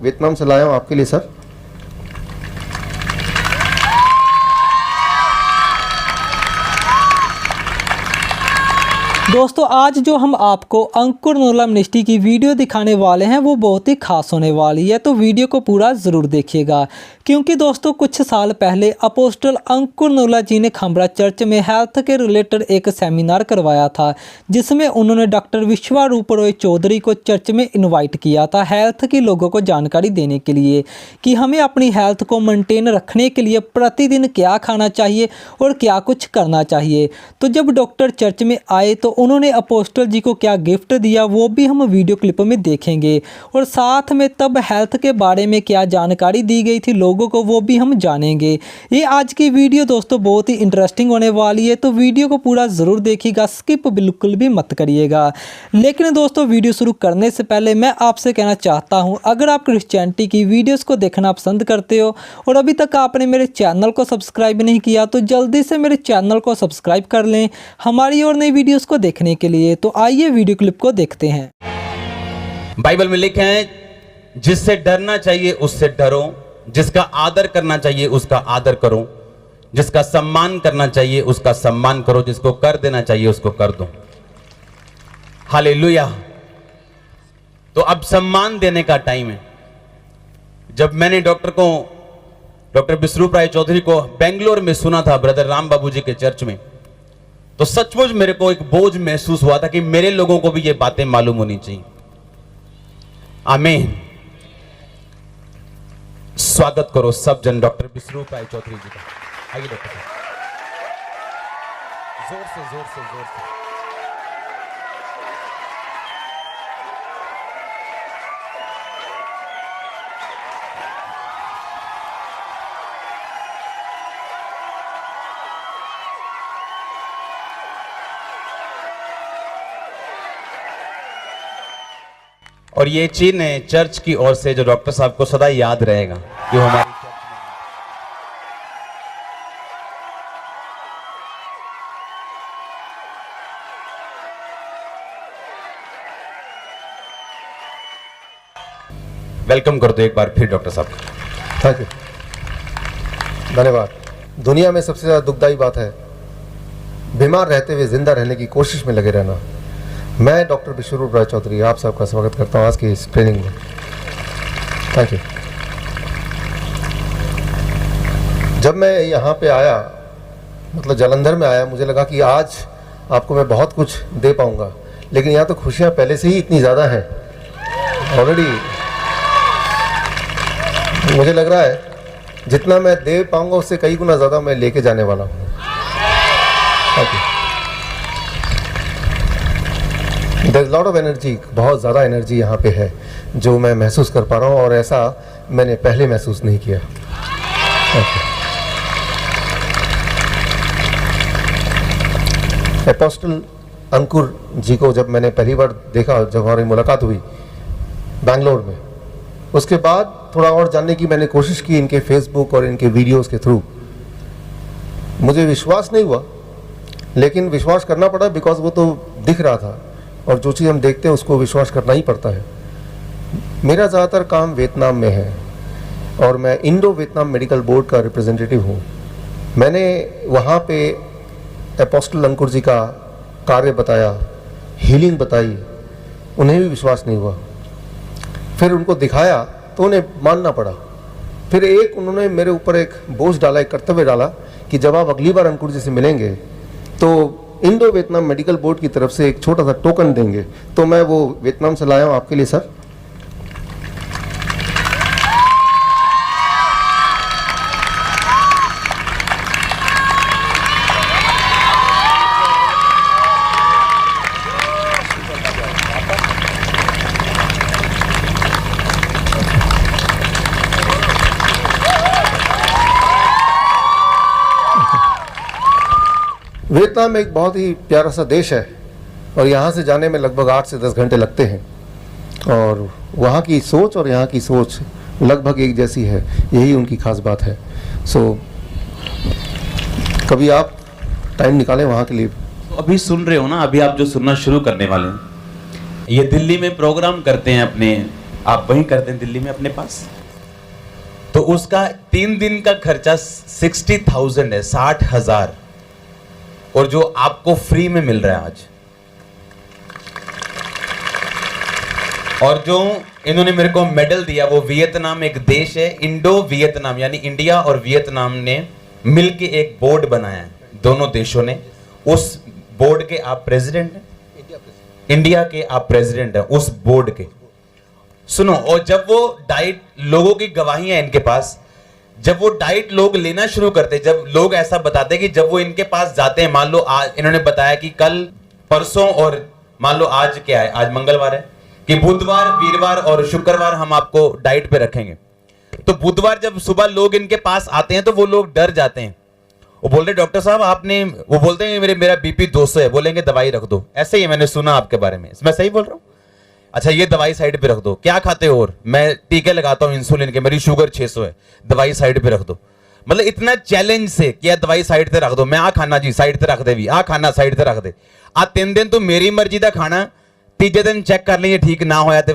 Vietnam से लाया हूँ आपके लिए सर। दोस्तों आज जो हम आपको अंकुर नूरला मिनिस्ट्री की वीडियो दिखाने वाले हैं वो बहुत ही खास होने वाली है, तो वीडियो को पूरा ज़रूर देखिएगा। क्योंकि दोस्तों कुछ साल पहले अपोस्टल अंकुर नूरला जी ने खंबरा चर्च में हेल्थ के रिलेटेड एक सेमिनार करवाया था, जिसमें उन्होंने डॉक्टर विश्वरूप रॉय चौधरी को चर्च में इन्वाइट किया था हेल्थ की लोगों को जानकारी देने के लिए कि हमें अपनी हेल्थ को मेंटेन रखने के लिए प्रतिदिन क्या खाना चाहिए और क्या कुछ करना चाहिए। तो जब डॉक्टर चर्च में आए तो उन्होंने अपोस्टल जी को क्या गिफ्ट दिया वो भी हम वीडियो क्लिप में देखेंगे, और साथ में तब हेल्थ के बारे में क्या जानकारी दी गई थी लोगों को वो भी हम जानेंगे। ये आज की वीडियो दोस्तों बहुत ही इंटरेस्टिंग होने वाली है, तो वीडियो को पूरा ज़रूर देखिएगा, स्किप बिल्कुल भी मत करिएगा। लेकिन दोस्तों वीडियो शुरू करने से पहले मैं आपसे कहना चाहता हूँ, अगर आप क्रिश्चियनिटी की वीडियोज़ को देखना पसंद करते हो और अभी तक आपने मेरे चैनल को सब्सक्राइब नहीं किया तो जल्दी से मेरे चैनल को सब्सक्राइब कर लें हमारी और नई वीडियोज़ को देखने के लिए। तो आइए वीडियो क्लिप को देखते हैं। बाइबल में लिखे हैं, जिससे डरना चाहिए उससे डरो, जिसका आदर करना चाहिए उसका आदर करो, जिसका सम्मान करना चाहिए उसका सम्मान करो, जिसको कर देना चाहिए उसको कर दो। हालेलुया। तो अब सम्मान देने का टाइम है। जब मैंने डॉक्टर विश्वरूप राय चौधरी को बेंगलोर में सुना था ब्रदर राम बाबू जी के चर्च में, तो सचमुच मेरे को एक बोझ महसूस हुआ था कि मेरे लोगों को भी ये बातें मालूम होनी चाहिए। आमीन। स्वागत करो सब जन डॉक्टर विश्वरूप राय चौधरी जी का। आइए डॉक्टर साहब, जोर से जोर से जोर से। और ये चिन्ह है चर्च की ओर से जो डॉक्टर साहब को सदा याद रहेगा, जो हमारी चर्च में। वेलकम कर दो एक बार फिर डॉक्टर साहब। थैंक यू, धन्यवाद। दुनिया में सबसे ज़्यादा दुखदाई बात है बीमार रहते हुए जिंदा रहने की कोशिश में लगे रहना। मैं डॉक्टर विश्वरूप राय चौधरी आप सबका स्वागत करता हूँ आज की इस ट्रेनिंग में। Thank you. जब मैं यहाँ पे आया, मतलब जालंधर में आया, मुझे लगा कि आज आपको मैं बहुत कुछ दे पाऊँगा, लेकिन यहाँ तो खुशियाँ पहले से ही इतनी ज़्यादा हैं ऑलरेडी। मुझे लग रहा है जितना मैं दे पाऊँगा उससे कई गुना ज़्यादा मैं लेके जाने वाला हूँ। Thank you. There's a lot of energy, बहुत ज़्यादा एनर्जी यहाँ पे है जो मैं महसूस कर पा रहा हूँ, और ऐसा मैंने पहले महसूस नहीं किया। अपोस्टल अंकुर जी को जब मैंने पहली बार देखा, जब हमारी मुलाकात हुई बैंगलोर में, उसके बाद थोड़ा और जानने की मैंने कोशिश की इनके फेसबुक और इनके वीडियोस के थ्रू। मुझे विश्वास नहीं हुआ, लेकिन विश्वास करना पड़ा बिकॉज वो तो दिख रहा था, और जो चीज़ हम देखते हैं उसको विश्वास करना ही पड़ता है। मेरा ज़्यादातर काम वियतनाम में है और मैं इंडो वियतनाम मेडिकल बोर्ड का रिप्रेजेंटेटिव हूँ। मैंने वहाँ पे अपोस्टल अंकुर जी का कार्य बताया, हीलिंग बताई, उन्हें भी विश्वास नहीं हुआ। फिर उनको दिखाया तो उन्हें मानना पड़ा। फिर एक उन्होंने मेरे ऊपर एक बोझ डाला, एक कर्तव्य डाला कि जब आप अगली बार अंकुर जी से मिलेंगे तो इंडो वियतनाम मेडिकल बोर्ड की तरफ से एक छोटा सा टोकन देंगे। तो मैं वो वियतनाम से लाया हूँ आपके लिए सर। वियतनाम एक बहुत ही प्यारा सा देश है और यहाँ से जाने में लगभग 8 से 10 घंटे लगते हैं, और वहाँ की सोच और यहाँ की सोच लगभग एक जैसी है, यही उनकी खास बात है। सो कभी आप टाइम निकालें वहाँ के लिए। अभी सुन रहे हो ना, अभी आप जो सुनना शुरू करने वाले हैं, ये दिल्ली में प्रोग्राम करते हैं अपने आप वहीं कर दें दिल्ली में अपने पास, तो उसका 3 दिन का खर्चा 60,000 है, 60,000, और जो आपको फ्री में मिल रहा है आज। और जो इन्होंने मेरे को मेडल दिया वो वियतनाम एक देश है, इंडो वियतनाम, यानी इंडिया और वियतनाम ने मिलके एक बोर्ड बनाया है, दोनों देशों ने। उस बोर्ड के आप प्रेसिडेंट हैं, इंडिया के आप प्रेसिडेंट हैं उस बोर्ड के। सुनो, और जब वो डाइट, लोगों की गवाही है इनके पास, जब वो डाइट लोग लेना शुरू करते, जब लोग ऐसा बताते कि जब वो इनके पास जाते हैं, मान लो आज इन्होंने बताया कि कल परसों और मान लो आज क्या है, आज मंगलवार है, कि बुधवार, वीरवार और शुक्रवार हम आपको डाइट पे रखेंगे। तो बुधवार जब सुबह लोग इनके पास आते हैं तो वो लोग डर जाते हैं, वो बोल रहे डॉक्टर साहब आपने, वो बोलते हैं मेरा बीपी 200 है, बोलेंगे दवाई रख दो। ऐसे ही मैंने सुना आपके बारे में, मैं सही बोल रहा हूँ? अच्छा ये दवाई साइड पे रख दो, क्या खाते हो? और मैं टीके लगाता हूँ इंसुलिन के, मेरी शुगर 600 है, दवाई साइड पे रख दो। मतलब इतना चैलेंज से कि दवाई साइड पे रख दो, मैं आ खाना जी साइड पे रख दे, भी आ खाना साइड पे रख दे, आ 3 दिन तो मेरी मर्जी का खाना, तीजे दिन चेक कर लेंगे ठीक ना होया तो।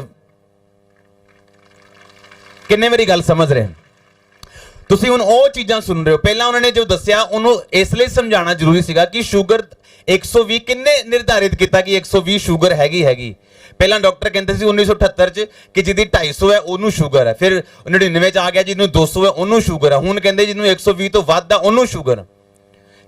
किन्ने मेरी गल समझ रहे हैं? ਤੁਸੀਂ ਹੁਣ ਉਹ ਚੀਜ਼ਾਂ ਸੁਣ ਰਹੇ ਹੋ। ਪਹਿਲਾਂ ਉਹਨਾਂ ਨੇ ਜੋ ਦੱਸਿਆ ਉਹਨੂੰ ਇਸ ਲਈ ਸਮਝਾਉਣਾ ਜ਼ਰੂਰੀ ਸੀਗਾ ਕਿ ਸ਼ੂਗਰ 120 ਕਿੰਨੇ ਨਿਰਧਾਰਿਤ ਕੀਤਾ ਕਿ 120 ਸ਼ੂਗਰ ਹੈਗੀ। ਪਹਿਲਾਂ ਡਾਕਟਰ ਕਹਿੰਦੇ ਸੀ 1978 ਚ ਕਿ ਜਿਹਦੀ 250 ਹੈ ਉਹਨੂੰ ਸ਼ੂਗਰ ਹੈ, ਫਿਰ 99 ਚ ਆ ਗਿਆ ਜਿਹਨੂੰ 200 ਹੈ ਉਹਨੂੰ ਸ਼ੂਗਰ ਹੈ, ਹੁਣ ਕਹਿੰਦੇ ਜਿਹਨੂੰ 120 ਤੋਂ ਵੱਧ ਆ ਉਹਨੂੰ ਸ਼ੂਗਰ।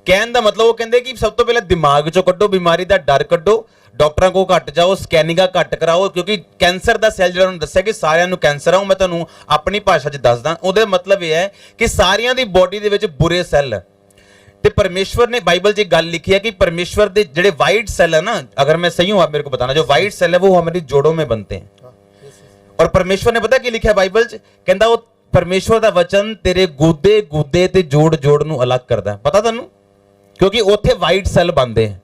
ਕਹਿਣ ਦਾ ਮਤਲਬ ਉਹ ਕਹਿੰਦੇ ਕਿ ਸਭ ਤੋਂ ਪਹਿਲਾਂ ਦਿਮਾਗ ਚੋਂ ਕੱਢੋ ਬਿਮਾਰੀ ਦਾ ਡਰ ਕੱਢੋ, ਡਾਕਟਰਾਂ ਕੋਲ ਘੱਟ ਜਾਓ, ਸਕੈਨਿੰਗਾਂ ਘੱਟ ਕਰਾਓ, ਕਿਉਂਕਿ ਕੈਂਸਰ ਦਾ ਸੈੱਲ ਜਿਹੜਾ ਉਹਨੂੰ ਦੱਸਿਆ ਕਿ ਸਾਰਿਆਂ ਨੂੰ ਕੈਂਸਰ ਆ, ਉਹ ਮੈਂ ਤੁਹਾਨੂੰ ਆਪਣੀ ਭਾਸ਼ਾ 'ਚ ਦੱਸਦਾ। ਉਹਦੇ ਮਤਲਬ ਇਹ ਹੈ ਕਿ ਸਾਰਿਆਂ ਦੀ ਬੋਡੀ ਦੇ ਵਿੱਚ ਬੁਰੇ ਸੈੱਲ, ਤੇ परमेश्वर ने बाइबल च गल लिखी है कि परमेश्वर के जेडे वाइट सेल है ना, अगर मैं सही हूं आप मेरे को बताना, जो वाइट सेल है वो हमारी जोड़ों में बनते हैं। और परमेश्वर ने पता क्या लिखा है बाइबल च, कहता वो परमेश्वर का वचन तेरे गुदे गुदे ते जोड़ जोड़ नूं अलग करता है। पता तुहानूं? क्योंकि उत्थे वाइट सेल बनते हैं,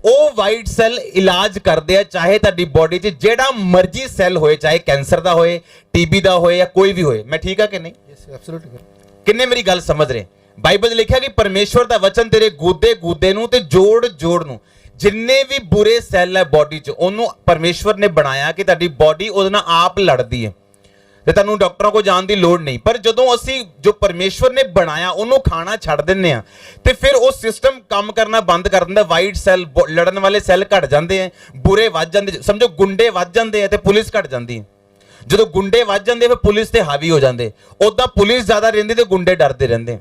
ਉਹ ਵਾਈਟ ਸੈੱਲ ਇਲਾਜ ਕਰਦੇ ਆ, ਚਾਹੇ ਤੁਹਾਡੀ ਬੋਡੀ 'ਚ ਜਿਹੜਾ ਮਰਜ਼ੀ ਸੈੱਲ ਹੋਏ, ਚਾਹੇ ਕੈਂਸਰ ਦਾ ਹੋਏ, ਟੀਬੀ ਦਾ ਹੋਏ ਜਾਂ ਕੋਈ ਵੀ ਹੋਏ। ਮੈਂ ਠੀਕ ਆ ਕਿ ਨਹੀਂ? Yes absolutely. ਕਿੰਨੇ ਮੇਰੀ ਗੱਲ ਸਮਝ ਰਹੇ? ਬਾਈਬਲ 'ਚ ਲਿਖਿਆ ਕਿ ਪਰਮੇਸ਼ਵਰ ਦਾ ਵਚਨ ਤੇਰੇ ਗੋਦੇ ਗੋਦੇ ਨੂੰ ਤੇ ਜੋੜ ਜੋੜ ਨੂੰ, ਜਿੰਨੇ ਵੀ ਬੁਰੇ ਸੈੱਲ ਹੈ ਬੋਡੀ 'ਚ, ਉਹਨੂੰ ਪਰਮੇਸ਼ਵਰ ਨੇ ਬਣਾਇਆ ਕਿ ਤੁਹਾਡੀ ਬੋਡੀ ਉਹਦੇ ਨਾਲ ਆਪ ਲੜਦੀ ਹੈ ਤੇ ਤੁਹਾਨੂੰ ਡਾਕਟਰਾਂ ਕੋਲ ਜਾਣ ਦੀ ਲੋੜ ਨਹੀਂ। ਪਰ ਜਦੋਂ ਅਸੀਂ ਜੋ ਪਰਮੇਸ਼ਵਰ ਨੇ ਬਣਾਇਆ ਉਹਨੂੰ ਖਾਣਾ ਛੱਡ ਦਿੰਨੇ ਆ ਤੇ ਫਿਰ ਉਹ ਸਿਸਟਮ ਕੰਮ ਕਰਨਾ ਬੰਦ ਕਰ ਦਿੰਦਾ। ਵਾਈਟ ਸੈੱਲ, ਲੜਨ ਵਾਲੇ ਸੈੱਲ ਘਟ ਜਾਂਦੇ ਆ, ਬੁਰੇ ਵੱਧ ਜਾਂਦੇ, ਸਮਝੋ ਗੁੰਡੇ ਵੱਧ ਜਾਂਦੇ ਆ ਤੇ ਪੁਲਿਸ ਘਟ ਜਾਂਦੀ ਹੈ। ਜਦੋਂ ਗੁੰਡੇ ਵੱਧ ਜਾਂਦੇ ਫਿਰ ਪੁਲਿਸ ਤੇ ਹਾਵੀ ਹੋ ਜਾਂਦੇ, ਉਦਾਂ ਪੁਲਿਸ ਜ਼ਿਆਦਾ ਰਹਿੰਦੀ ਤੇ ਗੁੰਡੇ ਡਰਦੇ ਰਹਿੰਦੇ।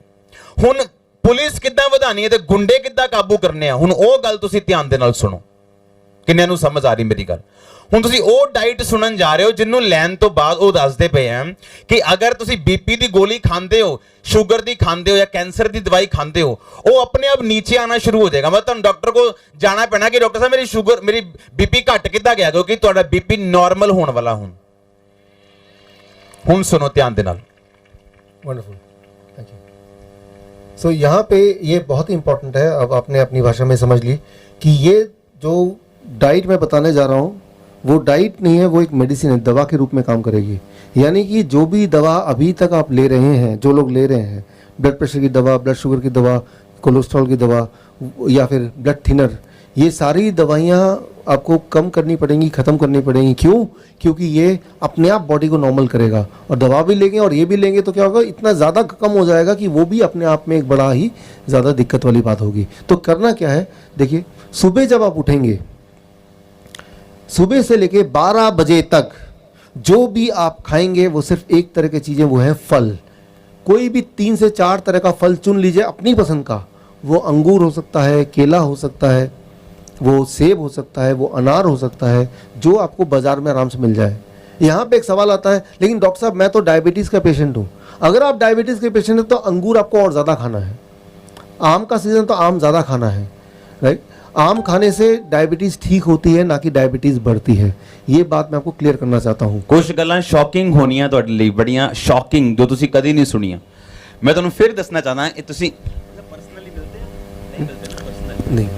ਹੁਣ ਪੁਲਿਸ ਕਿੱਦਾਂ ਵਧਾਣੀ ਹੈ ਤੇ ਗੁੰਡੇ ਕਿੱਦਾਂ ਕਾਬੂ ਕਰਨੇ ਆ, ਹੁਣ ਉਹ ਗੱਲ ਤੁਸੀਂ ਧਿਆਨ ਦੇ ਨਾਲ ਸੁਣੋ। ਕਿੰਨਿਆਂ ਨੂੰ ਸਮਝ ਆ ਰਹੀ ਮੇਰੀ ਗੱਲ? ਹੁਣ ਤੁਸੀਂ ਉਹ ਡਾਈਟ ਸੁਣਨ ਜਾ ਰਹੇ ਹੋ ਜਿਹਨੂੰ ਲੈਣ ਤੋਂ ਬਾਅਦ ਉਹ ਦੱਸਦੇ ਪਏ ਆ ਕਿ ਅਗਰ ਤੁਸੀਂ ਬੀਪੀ ਦੀ ਗੋਲੀ ਖਾਂਦੇ ਹੋ, ਸ਼ੂਗਰ ਦੀ ਖਾਂਦੇ ਹੋ ਜਾਂ ਕੈਂਸਰ ਦੀ ਦਵਾਈ ਖਾਂਦੇ ਹੋ, ਉਹ ਆਪਣੇ ਆਪ ਨੀਚੇ ਆਣਾ ਸ਼ੁਰੂ ਹੋ ਜਾਏਗਾ। ਮਤਲਬ ਤੁਹਾਨੂੰ ਡਾਕਟਰ ਕੋਲ ਜਾਣਾ ਪੈਣਾ ਕਿ ਡਾਕਟਰ ਸਾਹਿਬ ਮੇਰੀ ਸ਼ੂਗਰ, ਮੇਰੀ ਬੀਪੀ ਘਟ ਕਿੱਦਾਂ ਗਿਆ, ਕਿਉਂਕਿ ਤੁਹਾਡਾ ਬੀਪੀ ਨਾਰਮਲ ਹੋਣ ਵਾਲਾ। ਹੁਣ ਸੁਣੋ ਧਿਆਨ ਦੇ ਨਾਲ। Wonderful, thank you. सो यहाँ पे ये बहुत ही इंपॉर्टेंट है, अब आपने अपनी भाषा में समझ ली कि ये जो डाइट मैं बताने जा रहा हूँ वो डाइट नहीं है, वो एक मेडिसिन है, दवा के रूप में काम करेगी। यानी कि जो भी दवा अभी तक आप ले रहे हैं, जो लोग ले रहे हैं, ब्लड प्रेशर की दवा, ब्लड शुगर की दवा, कोलेस्ट्रॉल की दवा या फिर ब्लड थिनर, ये सारी दवाइयाँ आपको कम करनी पड़ेंगी, ख़त्म करनी पड़ेंगी। क्यों? क्योंकि ये अपने आप बॉडी को नॉर्मल करेगा। और दवा भी लेंगे और ये भी लेंगे तो क्या होगा, इतना ज़्यादा कम हो जाएगा कि वो भी अपने आप में एक बड़ा ही ज़्यादा दिक्कत वाली बात होगी। तो करना क्या है, देखिए सुबह जब आप उठेंगे, सुबह से लेके 12 बजे तक जो भी आप खाएंगे वो सिर्फ एक तरह की चीज़ें, वो है फल। कोई भी 3 से 4 तरह का फल चुन लीजिए अपनी पसंद का। वो अंगूर हो सकता है, केला हो सकता है, वो सेब हो सकता है, वो अनार हो सकता है, जो आपको बाज़ार में आराम से मिल जाए। यहाँ पे एक सवाल आता है, लेकिन डॉक्टर साहब मैं तो डायबिटीज़ का पेशेंट हूँ। अगर आप डायबिटीज़ के पेशेंट हैं तो अंगूर आपको और ज़्यादा खाना है। आम का सीज़न तो आम ज़्यादा खाना है, राइट। आम खाने से डायबिटीज़ ठीक होती है, ना कि डायबिटीज़ बढ़ती है। ये बात मैं आपको क्लियर करना चाहता हूँ। कुछ गल्लां शॉकिंग होनियां ਤੁਹਾਡੇ ਲਈ, ਬੜੀਆਂ ਸ਼ੌਕਿੰਗ, जो ਤੁਸੀਂ ਕਦੀ ਨਹੀਂ ਸੁਣੀਆਂ। मैं ਤੁਹਾਨੂੰ ਫਿਰ ਦੱਸਣਾ ਚਾਹਦਾ ਇਹ ਤੁਸੀਂ पर्सनली मिलते हैं? नहीं मिलते ना पर्सनली। नहीं,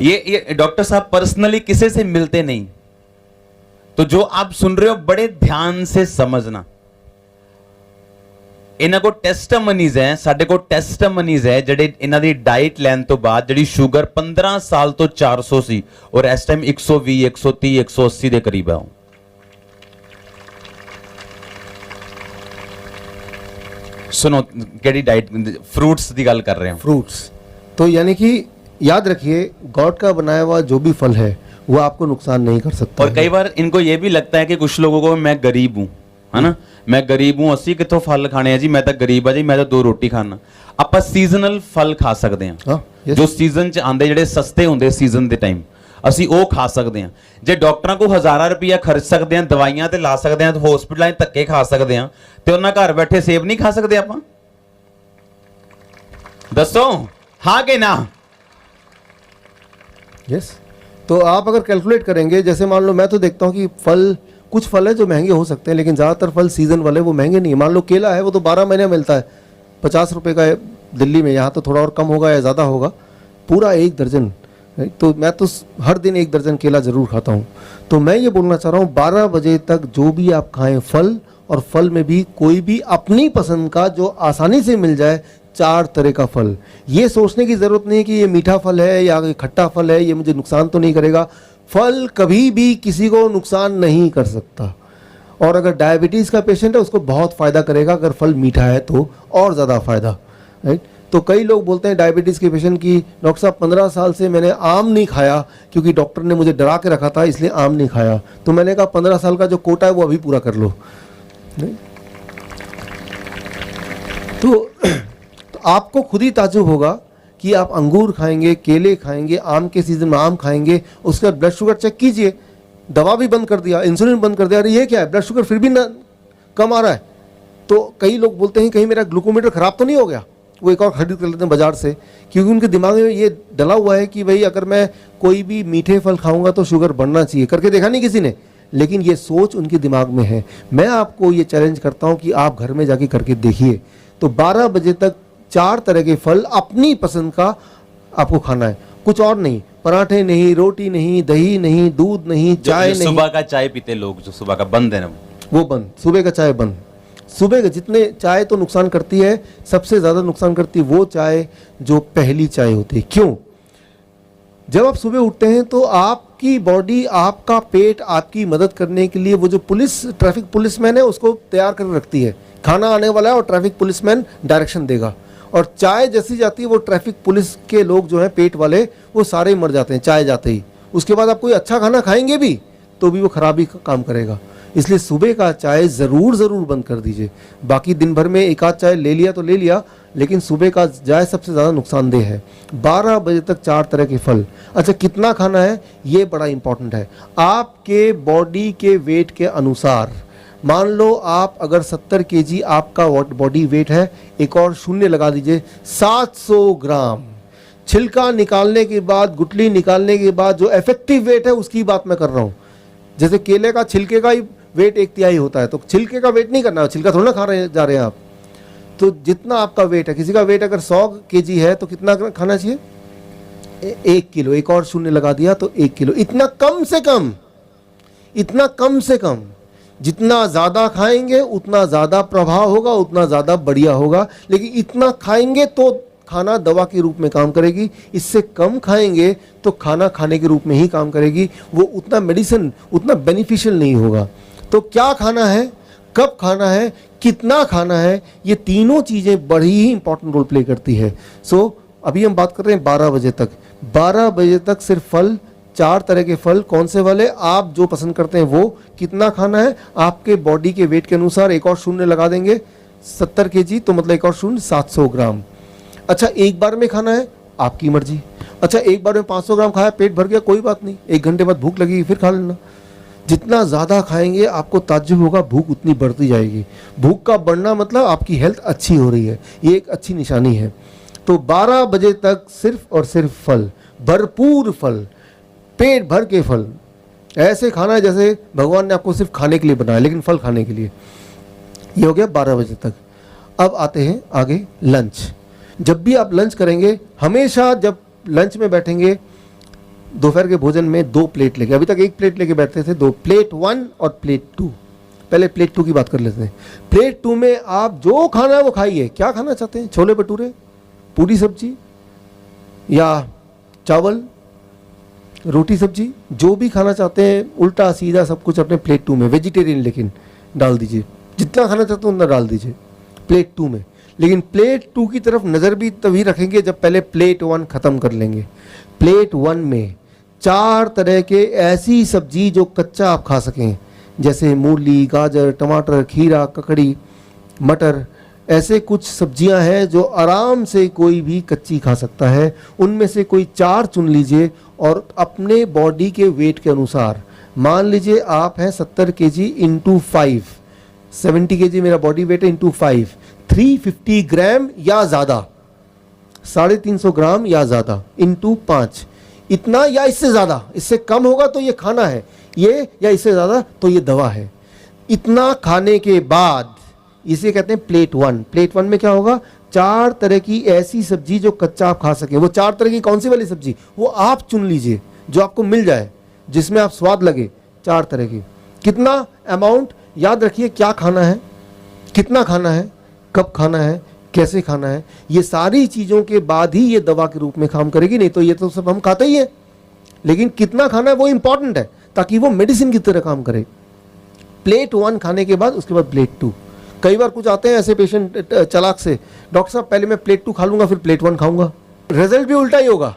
ये डॉक्टर साहब पर्सनली किसी से मिलते नहीं। तो जो आप सुन रहे हो बड़े ध्यान से समझना। इन्हां को टेस्टमनीज है, साडे को टेस्टमनीज है जेडे इन्हां दी डाइट लैन तो बाद जेडी शुगर 15 साल तो 400 सी और इस टाइम 120 130 180 दे करीब है। सुनो केड़ी डाइट फ्रूट्स की गल कर रहे हो फ्रूट्स। तो यानी कि याद रखिए, गॉड का बनाया हुआ जो भी फल है वो आपको नुकसान नहीं कर सकता। और कई बार इनको ये भी लगता है कि कुछ लोगों को मैं गरीब हूं, है ना, मैं गरीब हूं, ਅਸੀਂ ਕਿੱਥੋਂ फल खाने हैं जी, मैं तो गरीब आ जी, मैं तो 2 रोटी खाना। ਆਪਾਂ ਸੀਜ਼ਨਲ ਫਲ ਖਾ ਸਕਦੇ ਹਾਂ, हाँ, yes। ਜੋ ਸੀਜ਼ਨ ਚ ਆਂਦੇ ਜਿਹੜੇ ਸਸਤੇ ਹੁੰਦੇ ਸੀਜ਼ਨ ਦੇ ਟਾਈਮ, ਅਸੀਂ ਉਹ ਖਾ ਸਕਦੇ ਹਾਂ। ਜੇ ਡਾਕਟਰਾਂ ਕੋ ਹਜ਼ਾਰਾਂ ਰੁਪਇਆ ਖਰਚ ਸਕਦੇ ਹਾਂ, ਦਵਾਈਆਂ ਤੇ ਲਾ ਸਕਦੇ ਹਾਂ, ਹਸਪੀਟਲਾਂ 'ਚ ਧੱਕੇ ਖਾ ਸਕਦੇ ਹਾਂ, ਤੇ ਉਹਨਾਂ ਘਰ ਬੈਠੇ ਸੇਬ ਨਹੀਂ ਖਾ ਸਕਦੇ ਆਪਾਂ? ਦੱਸੋ ਹਾਂ ਕਿ ਨਾ? यस। तो आप अगर कैलकुलेट करेंगे, जैसे मान लो मैं तो देखता हूँ कि फल, कुछ फल है जो महंगे हो सकते हैं, लेकिन ज़्यादातर फल सीज़न वाले वो महंगे नहीं है। मान लो केला है, वो तो 12 महीने मिलता है, 50 रुपये का है दिल्ली में, यहाँ तो थोड़ा और कम होगा या ज़्यादा होगा, पूरा 1 दर्जन। तो मैं तो हर दिन 1 दर्जन केला ज़रूर खाता हूँ। तो मैं ये बोलना चाह रहा हूँ, 12 बजे तक जो भी आप खाएं फल, और फल में भी कोई भी अपनी पसंद का जो आसानी से मिल जाए, 4 तरह का फल। ये सोचने की ज़रूरत नहीं कि ये मीठा फल है या खट्टा फल है, ये मुझे नुकसान तो नहीं करेगा। फल कभी भी किसी को नुकसान नहीं कर सकता, और अगर डायबिटीज़ का पेशेंट है उसको बहुत फ़ायदा करेगा, अगर फल मीठा है तो और ज़्यादा फ़ायदा, राइट। तो कई लोग बोलते हैं डायबिटीज़ के पेशेंट की, डॉक्टर साहब 15 साल से मैंने आम नहीं खाया क्योंकि डॉक्टर ने मुझे डरा के रखा था, इसलिए आम नहीं खाया। तो मैंने कहा 15 साल का जो कोटा है वो अभी पूरा कर लो। तो आपको खुद ही ताज्जुब होगा कि आप अंगूर खाएंगे, केले खाएंगे, आम के सीज़न में आम खाएंगे, उसके बाद ब्लड शुगर चेक कीजिए, दवा भी बंद कर दिया, इंसुलिन बंद कर दिया, अरे ये क्या है, ब्लड शुगर फिर भी ना कम आ रहा है। तो कई लोग बोलते हैं कहीं मेरा ग्लूकोमीटर ख़राब तो नहीं हो गया, वो एक और खरीद कर लेते हैं बाजार से, क्योंकि उनके दिमाग में ये डला हुआ है कि भाई अगर मैं कोई भी मीठे फल खाऊंगा तो शुगर बढ़ना चाहिए। करके देखा नहीं किसी ने, लेकिन ये सोच उनके दिमाग में है। मैं आपको ये चैलेंज करता हूँ कि आप घर में जाके करके देखिए। तो 12 बजे तक 4 तरह के फल अपनी पसंद का आपको खाना है, कुछ और नहीं। पराठे नहीं, रोटी नहीं, दही नहीं, दूध नहीं, चाय नहीं। सुबह का चाय पीते लोग, जो सुबह का बंद है ना, वो बंद, सुबह का चाय बंद। सुबह के जितने चाय तो नुकसान करती है, सबसे ज़्यादा नुकसान करती है वो चाय जो पहली चाय होती है। क्यों? जब आप सुबह उठते हैं तो आपकी बॉडी, आपका पेट आपकी मदद करने के लिए वो जो ट्रैफिक पुलिसमैन है उसको तैयार कर रखती है। खाना आने वाला है और ट्रैफिक पुलिसमैन डायरेक्शन देगा, और चाय जैसी जाती है वो ट्रैफिक पुलिस के लोग जो हैं पेट वाले, वो सारे मर जाते हैं चाय जाते ही। उसके बाद आप कोई अच्छा खाना खाएंगे भी तो भी वो खराबी काम करेगा। इसलिए सुबह का चाय ज़रूर बंद कर दीजिए। बाकी दिन भर में एक आध चाय ले लिया तो ले लिया, लेकिन सुबह का चाय सबसे ज़्यादा नुकसानदेह है। 12 बजे तक 4 तरह के फल। अच्छा, कितना खाना है ये बड़ा इंपॉर्टेंट है। आपके बॉडी के वेट के अनुसार, मान लो आप अगर 70 kg आपका बॉडी वेट है, एक और शून्य लगा दीजिए, 700 ग्राम। छिलका निकालने के बाद, गुठली निकालने के बाद जो इफेक्टिव वेट है उसकी बात मैं कर रहा हूँ। जैसे केले का छिलके का ही वेट 1/3 होता है, तो छिलके का वेट नहीं करना है, छिलका थोड़ा ना जा रहे हैं आप। तो जितना आपका वेट है, किसी का वेट अगर 100 kg है तो कितना खाना चाहिए? 1 किलो। एक और शून्य लगा दिया तो 1 किलो। इतना कम से कम, इतना कम से कम। जितना ज़्यादा खाएंगे उतना ज़्यादा प्रभाव होगा, उतना ज़्यादा बढ़िया होगा। लेकिन इतना खाएंगे तो खाना दवा के रूप में काम करेगी, इससे कम खाएंगे तो खाना खाने के रूप में ही काम करेगी, वो उतना मेडिसिन, उतना बेनिफिशियल नहीं होगा। तो क्या खाना है, कब खाना है, कितना खाना है, ये तीनों चीज़ें बड़ी ही इंपॉर्टेंट रोल प्ले करती है। सो अभी हम बात कर रहे हैं 12 बजे तक। 12 बजे तक सिर्फ फल, 4 तरह के फल। कौन से वाले? आप जो पसंद करते हैं वो। कितना खाना है? आपके बॉडी के वेट के अनुसार एक और शून्य लगा देंगे, 70 kg तो मतलब एक और शून्य 700 ग्राम। अच्छा, एक बार में खाना है, आपकी मर्जी। अच्छा, एक बार में 500 ग्राम खाया, पेट भर गया, कोई बात नहीं, 1 घंटे बाद भूख लगेगी फिर खा लेना। जितना ज़्यादा खाएंगे आपको ताज्जुब होगा, भूख उतनी बढ़ती जाएगी। भूख का बढ़ना मतलब आपकी हेल्थ अच्छी हो रही है, ये एक अच्छी निशानी है। तो 12 बजे तक सिर्फ और सिर्फ फल, भरपूर फल, पेट भर के फल। ऐसे खाना है जैसे भगवान ने आपको सिर्फ खाने के लिए बनाया, लेकिन फल खाने के लिए। ये हो गया 12 बजे तक। अब आते हैं आगे लंच। जब भी आप लंच करेंगे, हमेशा जब लंच में बैठेंगे, दोपहर के भोजन में 2 प्लेट लेके, अभी तक 1 प्लेट लेके बैठते थे, 2 प्लेट 1 और प्लेट 2। पहले प्लेट 2 की बात कर लेते हैं। प्लेट 2 में आप जो खाना है वो खाइए। क्या खाना चाहते हैं? छोले भटूरे, पूरी सब्जी या चावल, रोटी सब्जी, जो भी खाना चाहते हैं, उल्टा सीधा सब कुछ अपने प्लेट 2 में। वेजिटेरियन लेकिन डाल दीजिए, जितना खाना चाहते हो उतना डाल दीजिए प्लेट 2 में। लेकिन प्लेट 2 की तरफ नज़र भी तभी रखेंगे जब पहले प्लेट 1 ख़त्म कर लेंगे। प्लेट 1 में 4 तरह के ऐसी सब्जी जो कच्चा आप खा सकें, जैसे मूली, गाजर, टमाटर, खीरा, ककड़ी, मटर, ऐसे कुछ सब्जियां हैं जो आराम से कोई भी कच्ची खा सकता है। उनमें से कोई 4 चुन लीजिए और अपने बॉडी के वेट के अनुसार, मान लीजिए आप हैं 70 केजी इंटू 5, 70 केजी मेरा बॉडी वेट है इंटू 5, 350 ग्राम या ज़्यादा, 350 ग्राम या ज़्यादा इंटू 5, इतना या इससे ज़्यादा। इससे कम होगा तो ये खाना है, ये या इससे ज़्यादा तो ये दवा है। इतना खाने के बाद इसे कहते हैं प्लेट 1। प्लेट 1 में क्या होगा, 4 तरह की ऐसी सब्जी जो कच्चा आप खा सकें। वो 4 तरह की कौन सी वाली सब्जी, वो आप चुन लीजिए जो आपको मिल जाए, जिसमें आप स्वाद लगे। 4 तरह की, कितना अमाउंट याद रखिए, क्या खाना है, कितना खाना है, कब खाना है, कैसे खाना है, ये सारी चीज़ों के बाद ही ये दवा के रूप में काम करेगी। नहीं तो ये तो सब हम खाते ही हैं, लेकिन कितना खाना है वो इंपॉर्टेंट है ताकि वो मेडिसिन की तरह काम करे। प्लेट 1 खाने के बाद उसके बाद प्लेट 2। कई बार कुछ आते हैं ऐसे पेशेंट चालाक से, डॉक्टर साहब पहले मैं प्लेट 2 खा लूँगा फिर प्लेट 1 खाऊंगा। रिजल्ट भी उल्टा ही होगा,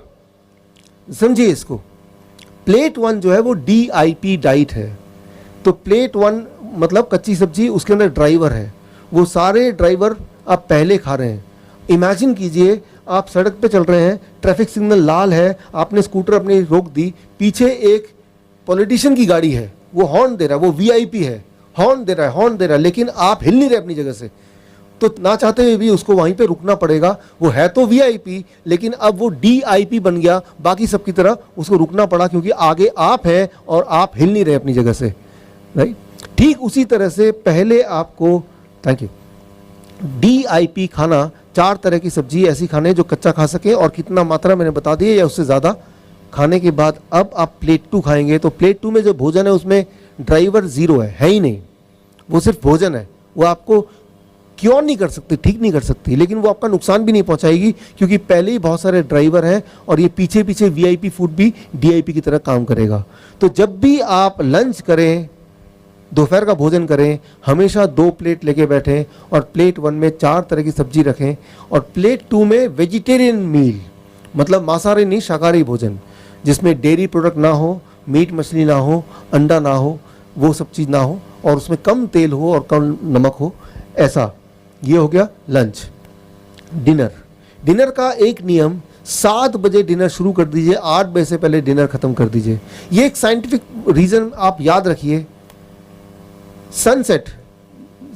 समझिए इसको। प्लेट 1 जो है वो DIP डाइट है। तो प्लेट 1 मतलब कच्ची सब्जी, उसके अंदर ड्राइवर है, वो सारे ड्राइवर आप पहले खा रहे हैं। इमेजिन कीजिए आप सड़क पे चल रहे हैं, ट्रैफिक सिग्नल लाल है, आपने स्कूटर अपनी रोक दी, पीछे एक पॉलिटिशियन की गाड़ी है, वो हॉर्न दे रहा है, वो VIP है, हॉर्न दे रहा है, लेकिन आप हिल नहीं रहे अपनी जगह से, तो ना चाहते हुए भी उसको वहीं पे रुकना पड़ेगा। वो है तो VIP, लेकिन अब वो DIP बन गया, बाकी सब की तरह उसको रुकना पड़ा क्योंकि आगे आप हैं और आप हिल नहीं रहे अपनी जगह से, राइट। ठीक उसी तरह से पहले आपको, थैंक यू, DIP खाना, 4 तरह की सब्जी ऐसी खाने जो कच्चा खा सके और कितना मात्रा मैंने बता दी है या उससे ज़्यादा। खाने के बाद अब आप प्लेट 2 खाएंगे तो प्लेट 2 में जो भोजन है उसमें ड्राइवर 0 है ही नहीं, वो सिर्फ भोजन है। वो आपको क्योर नहीं कर सकती, ठीक नहीं कर सकती, लेकिन वो आपका नुकसान भी नहीं पहुंचाएगी क्योंकि पहले ही बहुत सारे ड्राइवर हैं और ये पीछे पीछे VIP फूड भी DIP की तरह काम करेगा। तो जब भी आप लंच करें, दोपहर का भोजन करें, हमेशा 2 प्लेट लेके बैठें और प्लेट 1 में 4 तरह की सब्जी रखें और प्लेट 2 में वेजिटेरियन मील, मतलब मांसाहारी नहीं शाकाहारी भोजन, जिसमें डेयरी प्रोडक्ट ना हो, मीट मछली ना हो, अंडा ना हो, वो सब चीज़ ना हो और उसमें कम तेल हो और कम नमक हो, ऐसा। ये हो गया लंच। डिनर का एक नियम, 7 बजे डिनर शुरू कर दीजिए, 8 बजे से पहले डिनर खत्म कर दीजिए। ये एक साइंटिफिक रीज़न आप याद रखिए। सनसेट,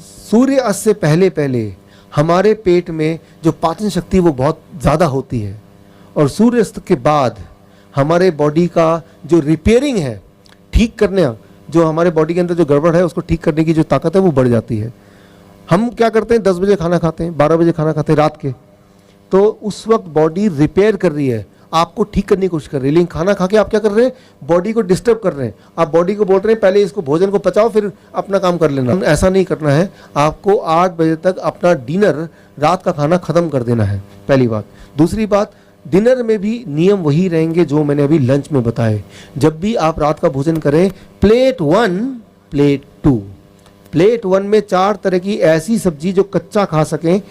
सूर्य अस्त से पहले पहले हमारे पेट में जो पाचन शक्ति वो बहुत ज़्यादा होती है और सूर्यास्त के बाद हमारे बॉडी का जो रिपेयरिंग है, ठीक करने, जो हमारे बॉडी के अंदर जो गड़बड़ है उसको ठीक करने की जो ताकत है वो बढ़ जाती है। हम क्या करते हैं, 10 बजे खाना खाते हैं, 12 बजे खाना खाते हैं रात के, तो उस वक्त बॉडी रिपेयर कर रही है, आपको ठीक करने की कोशिश कर रही है, लेकिन खाना खा के आप क्या कर रहे हैं, बॉडी को डिस्टर्ब कर रहे हैं। आप बॉडी को बोल रहे हैं पहले इसको भोजन को पचाओ फिर अपना काम कर लेना। ऐसा नहीं करना है, आपको 8 बजे तक अपना डिनर, रात का खाना खत्म कर देना है, पहली बात। दूसरी बात, डिनर में भी नियम वही रहेंगे जो मैंने अभी लंच में बताए। जब भी आप रात का भोजन करें, प्लेट 1, प्लेट 2, प्लेट 1 में 4 तरह की ऐसी सब्जी जो कच्चा खा सकें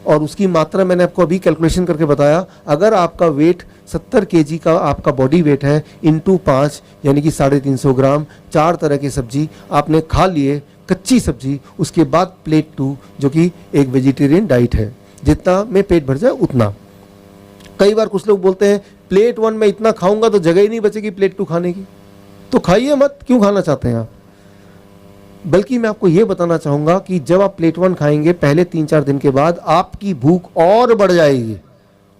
और उसकी मात्रा मैंने आपको अभी कैलकुलेशन करके बताया। अगर आपका वेट 70 केजी का आपका बॉडी वेट है, इंटू 5 यानी कि 350 ग्राम, 4 तरह की सब्जी आपने खा लिए, कच्ची सब्जी, उसके बाद प्लेट 2 जो कि एक वेजिटेरियन डाइट है, जितना में पेट भर जाए उतना। कई बार कुछ लोग बोलते हैं प्लेट 1 में इतना खाऊंगा तो जगह ही नहीं बचेगी प्लेट 2 खाने की, तो खाइए मत, क्यों खाना चाहते हैं आप। बल्कि मैं आपको ये बताना चाहूँगा कि जब आप प्लेट 1 खाएंगे पहले 3-4 दिन के बाद आपकी भूख और बढ़ जाएगी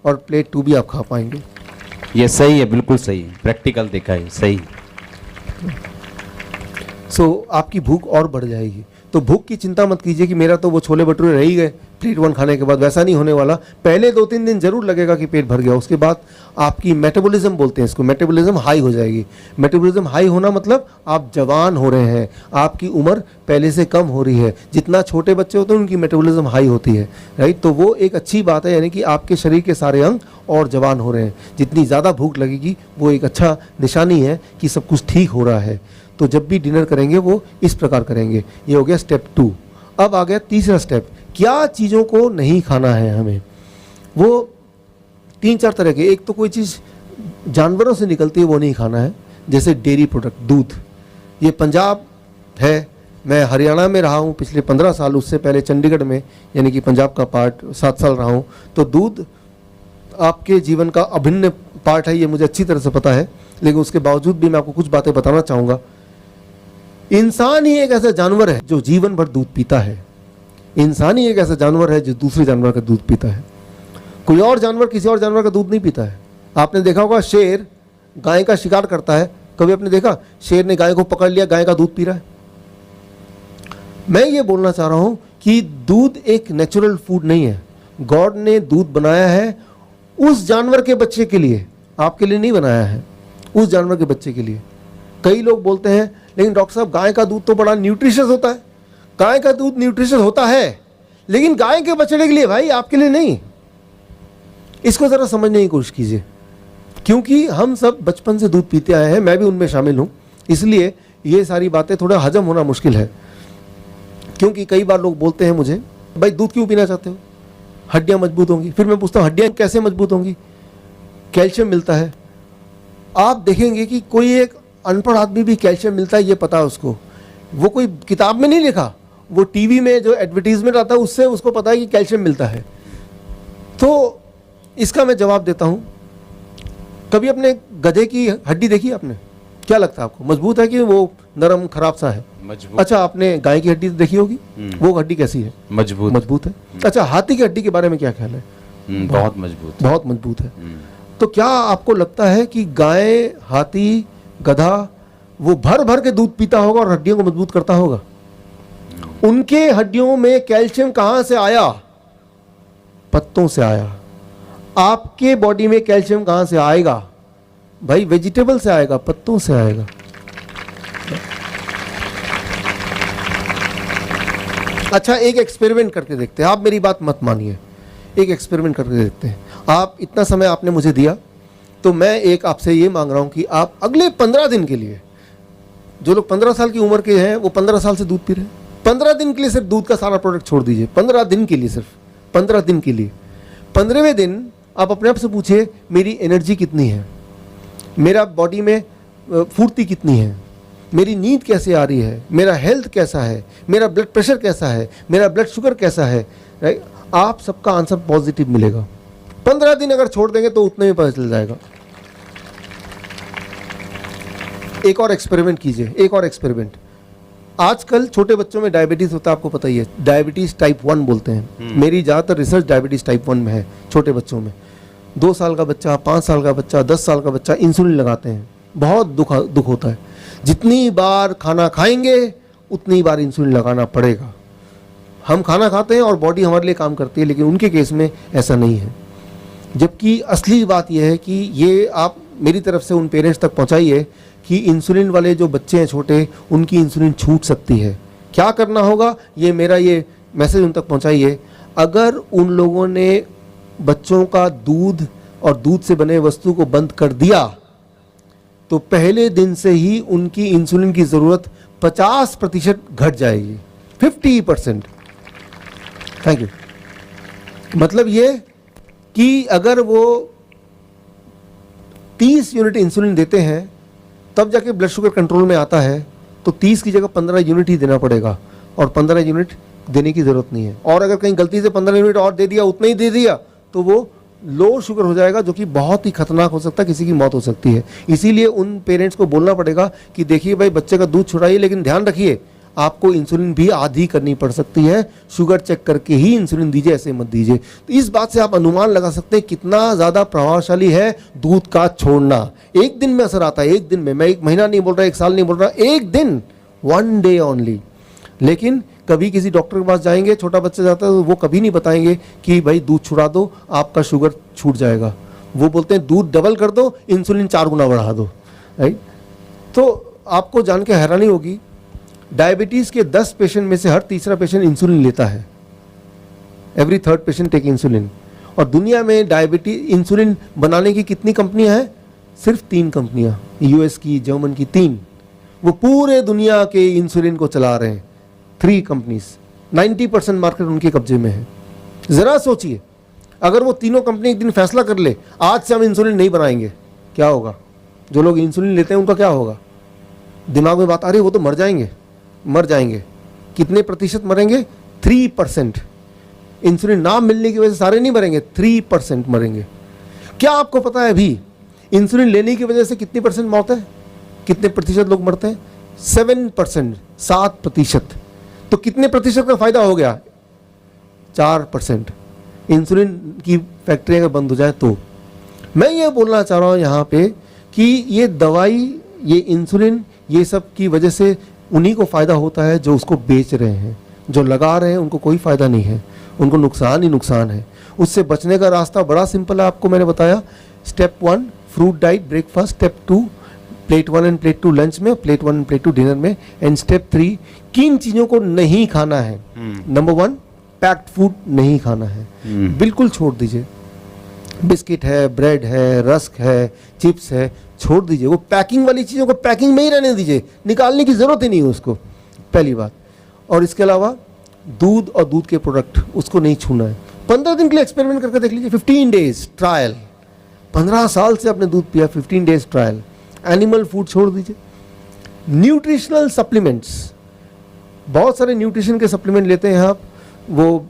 और प्लेट 2 भी आप खा पाएंगे। ये सही है, बिल्कुल सही है, प्रैक्टिकल देखा है, सही। आपकी भूख और बढ़ जाएगी। तो भूख की चिंता मत कीजिए कि मेरा तो वो छोले भटूरे रह ही गए प्लेट 1 खाने के बाद, वैसा नहीं होने वाला। पहले 2-3 दिन जरूर लगेगा कि पेट भर गया, उसके बाद आपकी मेटाबॉलिज्म बोलते हैं इसको, मेटाबॉलिज्म हाई हो जाएगी। मेटाबॉलिज्म हाई होना मतलब आप जवान हो रहे हैं, आपकी उम्र पहले से कम हो रही है। जितना छोटे बच्चे होते हैं उनकी मेटाबॉलिज्म हाई होती है, राइट। तो वो एक अच्छी बात है, यानी कि आपके शरीर के सारे अंग और जवान हो रहे हैं। जितनी ज़्यादा भूख लगेगी वो एक अच्छा निशानी है कि सब कुछ ठीक हो रहा है। तो जब भी डिनर करेंगे वो इस प्रकार करेंगे। ये हो गया स्टेप 2। अब आ गया तीसरा स्टेप, क्या चीज़ों को नहीं खाना है हमें। वो 3-4 तरह के, एक तो कोई चीज़ जानवरों से निकलती है वो नहीं खाना है, जैसे डेयरी प्रोडक्ट, दूध। ये पंजाब है, मैं हरियाणा में रहा हूँ पिछले 15 साल, उससे पहले चंडीगढ़ में यानी कि पंजाब का पार्ट 7 साल रहा हूँ। तो दूध आपके जीवन का अभिन्न पार्ट है, ये मुझे अच्छी तरह से पता है, लेकिन उसके बावजूद भी मैं आपको कुछ बातें बताना चाहूँगा। इंसान ही एक ऐसा जानवर है जो जीवन भर दूध पीता है। इंसान ही एक ऐसा जानवर है जो दूसरे जानवर का दूध पीता है। कोई और जानवर किसी और जानवर का दूध नहीं पीता है। आपने देखा होगा शेर गाय का शिकार करता है, कभी आपने देखा शेर ने गाय को पकड़ लिया, गाय का दूध पी रहा है? मैं ये बोलना चाह रहा हूँ कि दूध एक नेचुरल फूड नहीं है। गॉड ने दूध बनाया है उस जानवर के बच्चे के लिए, आपके लिए नहीं बनाया है, उस जानवर के बच्चे के लिए। कई लोग बोलते हैं लेकिन डॉक्टर साहब गाय का दूध तो बड़ा न्यूट्रिशियस होता है। गाय का दूध न्यूट्रिशियस होता है, लेकिन गाय के बछड़े के लिए भाई, आपके लिए नहीं। इसको ज़रा समझने की कोशिश कीजिए, क्योंकि हम सब बचपन से दूध पीते आए हैं, मैं भी उनमें शामिल हूँ, इसलिए ये सारी बातें थोड़ा हजम होना मुश्किल है। क्योंकि कई बार लोग बोलते हैं मुझे, भाई दूध क्यों पीना चाहते हो, हड्डियाँ मजबूत होंगी। फिर मैं पूछता हूँ हड्डियाँ कैसे मजबूत होंगी? कैल्शियम मिलता है। आप देखेंगे कि कोई एक अनपढ़ आदमी भी कैल्शियम मिलता है ये पता है उसको, वो कोई किताब में नहीं लिखा, वो टीवी में जो एडवर्टीजमेंट आता है उससे उसको पता है कि कैल्शियम मिलता है। तो इसका मैं जवाब देता हूँ, कभी अपने गधे की हड्डी देखी आपने? क्या लगता है आपको, मजबूत है कि वो नरम खराब सा है? मजबूत। अच्छा, आपने गाय की हड्डी देखी होगी, वो हड्डी कैसी है? मजबूत। मजबूत है। अच्छा, हाथी की हड्डी के बारे में क्या ख्याल है? बहुत मजबूत। बहुत मजबूत है। तो क्या आपको लगता है कि गाय, हाथी, गधा वो भर भर के दूध पीता होगा और हड्डियों को मजबूत करता होगा? उनके हड्डियों में कैल्शियम कहां से आया? पत्तों से आया। आपके बॉडी में कैल्शियम कहां से आएगा भाई? वेजिटेबल से आएगा, पत्तों से आएगा। अच्छा, एक एक्सपेरिमेंट करके देखते हैं, आप मेरी बात मत मानिए, एक एक्सपेरिमेंट करके देखते हैं। आप इतना समय आपने मुझे दिया, तो मैं एक आपसे ये मांग रहा हूं कि आप अगले 15 दिन के लिए, जो लोग 15 साल की उम्र के हैं वो 15 साल से दूध पी रहे हैं, 15 दिन के लिए सिर्फ दूध का सारा प्रोडक्ट छोड़ दीजिए। 15 दिन के लिए, सिर्फ 15 दिन के लिए। 15वें दिन आप अपने आप से पूछिए, मेरी एनर्जी कितनी है, मेरा बॉडी में फुर्ती कितनी है, मेरी नींद कैसे आ रही है, मेरा हेल्थ कैसा है, मेरा ब्लड प्रेशर कैसा है, मेरा ब्लड शुगर कैसा है। राइट? आप सबका आंसर पॉजिटिव मिलेगा। 15 दिन अगर छोड़ देंगे तो उतने में पता चल जाएगा। एक और एक्सपेरिमेंट कीजिए, एक और एक्सपेरिमेंट। आजकल छोटे बच्चों में डायबिटीज होता है, आपको पता ही है, डायबिटीज टाइप 1 बोलते हैं। मेरी ज़्यादातर रिसर्च डायबिटीज टाइप 1 में है, छोटे बच्चों में। 2 साल का बच्चा, 5 साल का बच्चा, 10 साल का बच्चा इंसुलिन लगाते हैं, बहुत दुख होता है। जितनी बार खाना खाएंगे उतनी बार इंसुलिन लगाना पड़ेगा। हम खाना खाते हैं और बॉडी हमारे लिए काम करती है, लेकिन उनके केस में ऐसा नहीं है। जबकि असली बात यह है कि ये आप मेरी तरफ से उन पेरेंट्स तक पहुंचाइए कि इंसुलिन वाले जो बच्चे हैं छोटे, उनकी इंसुलिन छूट सकती है। क्या करना होगा, ये मेरा ये मैसेज उन तक पहुंचाइए। अगर उन लोगों ने बच्चों का दूध और दूध से बने वस्तु को बंद कर दिया तो पहले दिन से ही उनकी इंसुलिन की ज़रूरत 50% घट जाएगी, 50%। Thank you. मतलब ये कि अगर वो 30 यूनिट इंसुलिन देते हैं तब जाके ब्लड शुगर कंट्रोल में आता है, तो 30 की जगह 15 यूनिट ही देना पड़ेगा, और 15 यूनिट देने की ज़रूरत नहीं है। और अगर कहीं गलती से 15 यूनिट और दे दिया, उतना ही दे दिया, तो वो लो शुगर हो जाएगा, जो कि बहुत ही खतरनाक हो सकता है, किसी की मौत हो सकती है। इसीलिए उन पेरेंट्स को बोलना पड़ेगा कि देखिए भाई, बच्चे का दूध छुड़ाइए, लेकिन ध्यान रखिए आपको इंसुलिन भी आधी करनी पड़ सकती है, शुगर चेक करके ही इंसुलिन दीजिए, ऐसे मत दीजिए। तो इस बात से आप अनुमान लगा सकते हैं कितना ज़्यादा प्रभावशाली है दूध का छोड़ना। एक दिन में असर आता है, एक दिन में। मैं 1 महीना नहीं बोल रहा, 1 साल नहीं बोल रहा, एक दिन, 1 डे ओनली। लेकिन कभी किसी डॉक्टर के पास जाएंगे, छोटा बच्चा जाता है, तो वो कभी नहीं बताएंगे कि भाई दूध छुड़ा दो, आपका शुगर छूट जाएगा। वो बोलते हैं दूध डबल कर दो, इंसुलिन 4 गुना बढ़ा दो। राइट? तो आपको जान के हैरानी होगी, डायबिटीज़ के 10 पेशेंट में से हर तीसरा पेशेंट इंसुलिन लेता है। Every 3rd patient take insulin. और दुनिया में डायबिटीज इंसुलिन बनाने की कितनी कंपनियां हैं? सिर्फ 3 कंपनियां, यूएस की, जर्मन की, 3। वो पूरे दुनिया के इंसुलिन को चला रहे हैं, 3 कंपनीज। 90% मार्केट उनके कब्जे में है। ज़रा सोचिए, अगर वो तीनों कंपनी एक दिन फैसला कर ले आज से हम इंसुलिन नहीं बनाएंगे, क्या होगा? जो लोग इंसुलिन लेते हैं उनका क्या होगा? दिमाग में बात आ रही है वो तो मर जाएंगे, मर जाएंगे। कितने प्रतिशत मरेंगे? 3%। इंसुलिन ना मिलने की वजह से सारे नहीं मरेंगे, 3% मरेंगे। क्या आपको पता है अभी इंसुलिन लेने की वजह से कितनी परसेंट मौत है? कितने प्रतिशत लोग मरते हैं? 7%, 7%। तो कितने प्रतिशत का फायदा हो गया? 4%। इंसुलिन की फैक्ट्री अगर बंद हो जाए तो मैं ये बोलना चाह रहा हूँ यहाँ पे कि ये दवाई, ये इंसुलिन, ये सब की वजह से उन्हीं को फ़ायदा होता है जो उसको बेच रहे हैं। जो लगा रहे हैं उनको कोई फ़ायदा नहीं है, उनको नुकसान ही नुकसान है। उससे बचने का रास्ता बड़ा सिंपल है, आपको मैंने बताया। Step 1 fruit diet breakfast, step 2 plate 1 end plate 2 lunch में, प्लेट 1 एंड प्लेट 2 डिनर में, एंड स्टेप 3 किन चीज़ों को नहीं खाना है। नंबर 1 पैक्ड फूड नहीं खाना है, बिल्कुल छोड़ दीजिए। बिस्किट है, ब्रेड है, रस्क है, चिप्स है, छोड़ दीजिए। वो पैकिंग वाली चीज़ों को पैकिंग में ही रहने दीजिए, निकालने की ज़रूरत ही नहीं है उसको, पहली बात। और इसके अलावा दूध और दूध के प्रोडक्ट, उसको नहीं छूना है। 15 दिन के लिए एक्सपेरिमेंट करके देख लीजिए, 15 डेज ट्रायल। 15 साल से आपने दूध पिया, 15 डेज ट्रायल। एनिमल फूड छोड़ दीजिए। न्यूट्रिशनल सप्लीमेंट्स, बहुत सारे न्यूट्रिशन के सप्लीमेंट लेते हैं आप, वो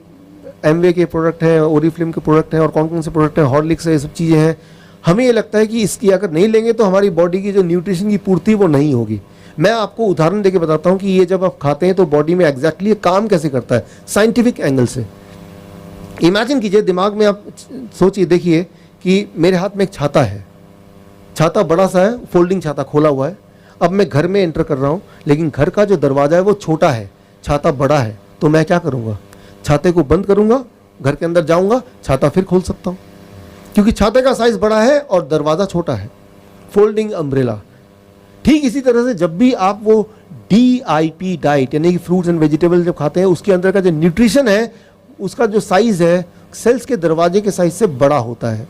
एमवे के प्रोडक्ट हैं, ओरिफ्लेम के प्रोडक्ट हैं, और कौन कौन से प्रोडक्ट हैं, हॉर्लिक्स है, ये सब चीज़ें हैं। हमें ये लगता है कि इसकी अगर नहीं लेंगे तो हमारी बॉडी की जो न्यूट्रिशन की पूर्ति वो नहीं होगी। मैं आपको उदाहरण देके बताता हूँ कि ये जब आप खाते हैं तो बॉडी में एग्जैक्टली ये काम कैसे करता है साइंटिफिक एंगल से। इमेजिन कीजिए, दिमाग में आप सोचिए, देखिए कि मेरे हाथ में एक छाता है, छाता बड़ा सा है, फोल्डिंग छाता खोला हुआ है। अब मैं घर में एंटर कर रहा हूँ, लेकिन घर का जो दरवाज़ा है वो छोटा है, छाता बड़ा है, तो मैं क्या करूँगा? छाते को बंद करूँगा, घर के अंदर जाऊँगा, छाता फिर खोल सकता हूँ, क्योंकि छाते का साइज़ बड़ा है और दरवाज़ा छोटा है। Folding umbrella. ठीक इसी तरह से जब भी आप वो DIP डाइट यानी कि फ्रूट्स एंड वेजिटेबल जब खाते हैं, उसके अंदर का जो न्यूट्रिशन है उसका जो साइज़ है सेल्स के दरवाजे के साइज़ से बड़ा होता है।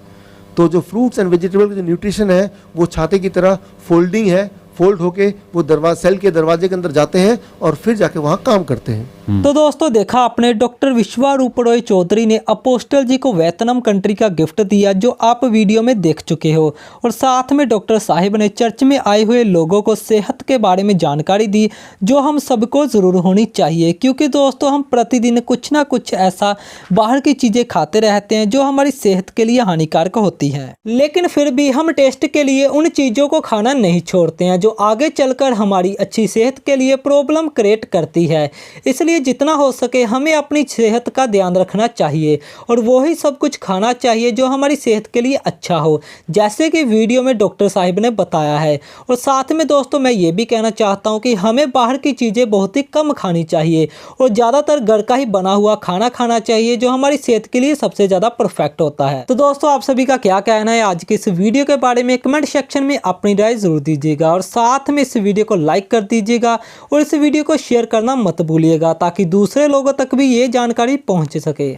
तो जो फ्रूट्स एंड वेजिटेबल का जो न्यूट्रिशन है वो छाते की तरह फोल्डिंग है, फोल्ड होके वो सेल के दरवाजे के अंदर जाते हैं और फिर जाके वहाँ काम करते हैं। तो दोस्तों देखा आपने, डॉक्टर विश्वारूप रॉय चौधरी ने अपोस्टल जी को वियतनाम कंट्री का गिफ्ट दिया जो आप वीडियो में देख चुके हो, और साथ में डॉक्टर साहिब ने चर्च में आए हुए लोगों को सेहत के बारे में जानकारी दी जो हम सबको ज़रूर होनी चाहिए, क्योंकि दोस्तों हम प्रतिदिन कुछ ना कुछ ऐसा बाहर की चीज़ें खाते रहते हैं जो हमारी सेहत के लिए हानिकारक होती हैं, लेकिन फिर भी हम टेस्ट के लिए उन चीज़ों को खाना नहीं छोड़ते हैं जो आगे चलकर हमारी अच्छी सेहत के लिए प्रॉब्लम क्रिएट करती है। इसलिए जितना हो सके हमें अपनी सेहत का ध्यान रखना चाहिए और वही सब कुछ खाना चाहिए जो हमारी सेहत के लिए अच्छा हो, जैसे कि वीडियो में डॉक्टर साहिब ने बताया है। और साथ में दोस्तों मैं ये भी कहना चाहता हूँ कि हमें बाहर की चीज़ें बहुत ही कम खानी चाहिए और ज़्यादातर घर का ही बना हुआ खाना खाना चाहिए जो हमारी सेहत के लिए सबसे ज़्यादा परफेक्ट होता है। तो दोस्तों आप सभी का क्या कहना है आज के इस वीडियो के बारे में? कमेंट सेक्शन में अपनी राय जरूर दीजिएगा और साथ में इस वीडियो को लाइक कर दीजिएगा और इस वीडियो को शेयर करना मत भूलिएगा ताकि दूसरे लोगों तक भी ये जानकारी पहुंच सके।